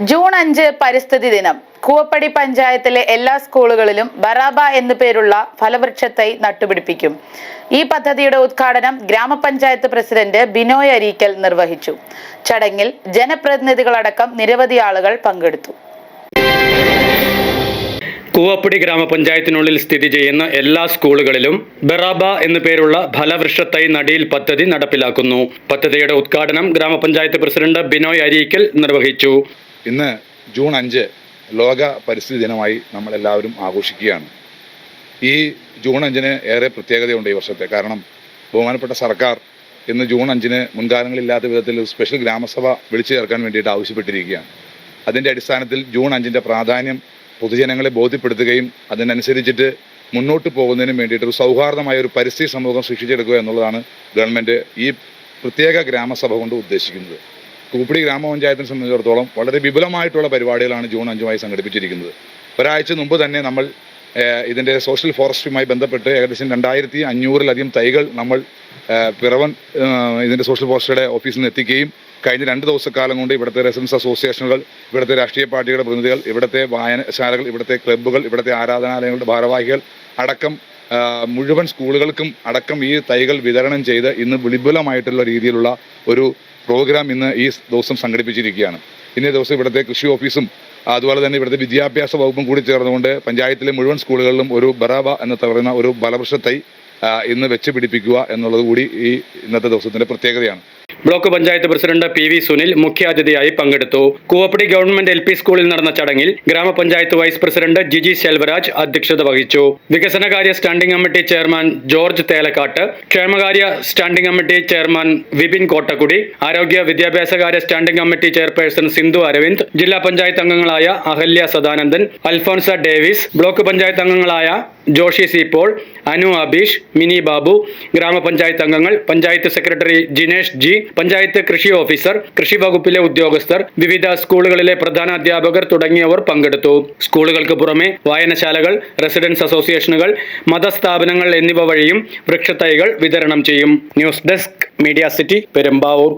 June 5 പരിസ്ഥിതി ദിനം. കൂവപ്പടി പഞ്ചായത്തിലെ എല്ലാ സ്കൂളുകളിലും ബറാബ എന്നു പേരുള്ള ഫലവൃക്ഷത്തൈ നട്ടുപിടിപ്പിക്കും. ഈ പദ്ധതിയുടെ ഉദ്ഘാടനം ഗ്രാമപഞ്ചായത്ത് പ്രസിഡന്റ് ബിനോയ് അരീക്കൽ നിർവഹിച്ചു. ചടങ്ങിൽ ജനപ്രതിനിധികളടക്കം നിരവധി ആളുകൾ പങ്കെടുത്തു. കൂവപ്പടി ഗ്രാമപഞ്ചായത്തിനുള്ളിൽ സ്ഥിതി ചെയ്യുന്ന എല്ലാ സ്കൂളുകളിലും ബറാബ എന്നു പേരുള്ള ഫലവൃക്ഷത്തൈ നടീൽ പദ്ധതി നടപ്പിലാക്കുന്നു. പദ്ധതിയുടെ ഉദ്ഘാടനം ഗ്രാമപഞ്ചായത്ത് പ്രസിഡന്റ് ബിനോയ് അരീക്കൽ നിർവഹിച്ചു. ഇന്ന് ജൂൺ 5 ലോക പരിസ്ഥിതി ദിനമായി നമ്മളെല്ലാവരും ആഘോഷിക്കുകയാണ്. ഈ ജൂൺ 5 ഏറെ പ്രത്യേകതയുണ്ട് ഈ വർഷത്തെ. കാരണം ബഹുമാനപ്പെട്ട സർക്കാർ ഇന്ന് ജൂൺ 5 മുൻകാലങ്ങളില്ലാത്ത വിധത്തിൽ ഒരു സ്പെഷ്യൽ ഗ്രാമസഭ വിളിച്ചു ചേർക്കാൻ വേണ്ടിയിട്ട് ആവശ്യപ്പെട്ടിരിക്കുകയാണ്. അതിൻ്റെ അടിസ്ഥാനത്തിൽ ജൂൺ 5 പ്രാധാന്യം പൊതുജനങ്ങളെ ബോധ്യപ്പെടുത്തുകയും അതിനനുസരിച്ചിട്ട് മുന്നോട്ട് പോകുന്നതിനും വേണ്ടിയിട്ട് ഒരു സൗഹാർദ്ദമായ ഒരു പരിസ്ഥിതി സമൂഹം സൃഷ്ടിച്ചെടുക്കുക എന്നുള്ളതാണ് ഗവൺമെൻറ് ഈ പ്രത്യേക ഗ്രാമസഭ കൊണ്ട് ഉദ്ദേശിക്കുന്നത്. കൂവപ്പടി ഗ്രാമപഞ്ചായത്തിനെ സംബന്ധിച്ചിടത്തോളം വളരെ വിപുലമായിട്ടുള്ള പരിപാടികളാണ് ജൂൺ 5 സംഘടിപ്പിച്ചിരിക്കുന്നത്. ഒരാഴ്ച മുമ്പ് തന്നെ നമ്മൾ ഇതിൻ്റെ സോഷ്യൽ ഫോറസ്റ്റുമായി ബന്ധപ്പെട്ട് ഏകദേശം 2500-ലധികം തൈകൾ നമ്മൾ പിറവൻ ഇതിൻ്റെ സോഷ്യൽ ഫോറസ്റ്റിയുടെ ഓഫീസിൽ നിന്ന് എത്തിക്കുകയും കഴിഞ്ഞ 2 ദിവസക്കാലം കൊണ്ട് ഇവിടുത്തെ റെസിഡൻസ് അസോസിയേഷനുകൾ, ഇവിടുത്തെ രാഷ്ട്രീയ പാർട്ടികളുടെ പ്രതിനിധികൾ, ഇവിടുത്തെ വായനശാലകൾ, ഇവിടുത്തെ ക്ലബ്ബുകൾ, ഇവിടുത്തെ ആരാധനാലയങ്ങളുടെ ഭാരവാഹികൾ അടക്കം മുഴുവൻ സ്കൂളുകൾക്കും അടക്കം ഈ തൈകൾ വിതരണം ചെയ്ത് ഇന്ന് വിപുലമായിട്ടുള്ള രീതിയിലുള്ള ഒരു പ്രോഗ്രാം ഇന്ന് ഈ ദിവസം സംഘടിപ്പിച്ചിരിക്കുകയാണ്. ഇന്നേ ദിവസം ഇവിടുത്തെ കൃഷി ഓഫീസും അതുപോലെ തന്നെ ഇവിടുത്തെ വിദ്യാഭ്യാസ വകുപ്പും കൂടി ചേർന്നുകൊണ്ട് പഞ്ചായത്തിലെ മുഴുവൻ സ്കൂളുകളിലും ഒരു ബറാബ എന്ന് പറയുന്ന ഒരു ഫലവൃക്ഷത്തൈ ഇന്ന് വെച്ച് പിടിപ്പിക്കുക എന്നുള്ളത് കൂടി ഈ ഇന്നത്തെ ദിവസത്തിൻ്റെ പ്രത്യേകതയാണ്. Block panchayat president PV. Sunil മുഖ്യാതിഥിയായി പങ്കെടുത്തു. കൂവപ്പടി ഗവൺമെന്റ് LP സ്കൂളിൽ നടന്ന ചടങ്ങിൽ ഗ്രാമപഞ്ചായത്ത് വൈസ് പ്രസിഡന്റ് ജിജി ശെൽവരാജ് അധ്യക്ഷത വഹിച്ചു. വികസനകാര്യ standing committee chairman George Thelakkattu, ക്ഷേമകാര്യ standing committee chairman Vipin Kottakkudi, ആരോഗ്യ വിദ്യാഭ്യാസകാര്യ standing committee chairperson Sindhu Aravind, ജില്ലാ പഞ്ചായത്ത് അംഗങ്ങളായ Ahalya Sadanandan, Alphonsa Davis, block panchayat അംഗങ്ങളായ ജോഷി സി പോൾ, അനു അബീഷ്, മിനി ബാബു, ഗ്രാമപഞ്ചായത്ത് അംഗങ്ങൾ, പഞ്ചായത്ത് സെക്രട്ടറി ജിനേഷ് ജി, പഞ്ചായത്ത് കൃഷി ഓഫീസർ, കൃഷി വകുപ്പിലെ ഉദ്യോഗസ്ഥർ, വിവിധ സ്കൂളുകളിലെ പ്രധാന അധ്യാപകർ തുടങ്ങിയവർ പങ്കെടുത്തു. സ്കൂളുകൾക്ക് പുറമെ വായനശാലകൾ, റെസിഡൻസ് അസോസിയേഷനുകൾ, മതസ്ഥാപനങ്ങൾ എന്നിവ വഴിയും വൃക്ഷത്തൈകൾ വിതരണം ചെയ്യും. News desk, media city, Perumbavoor.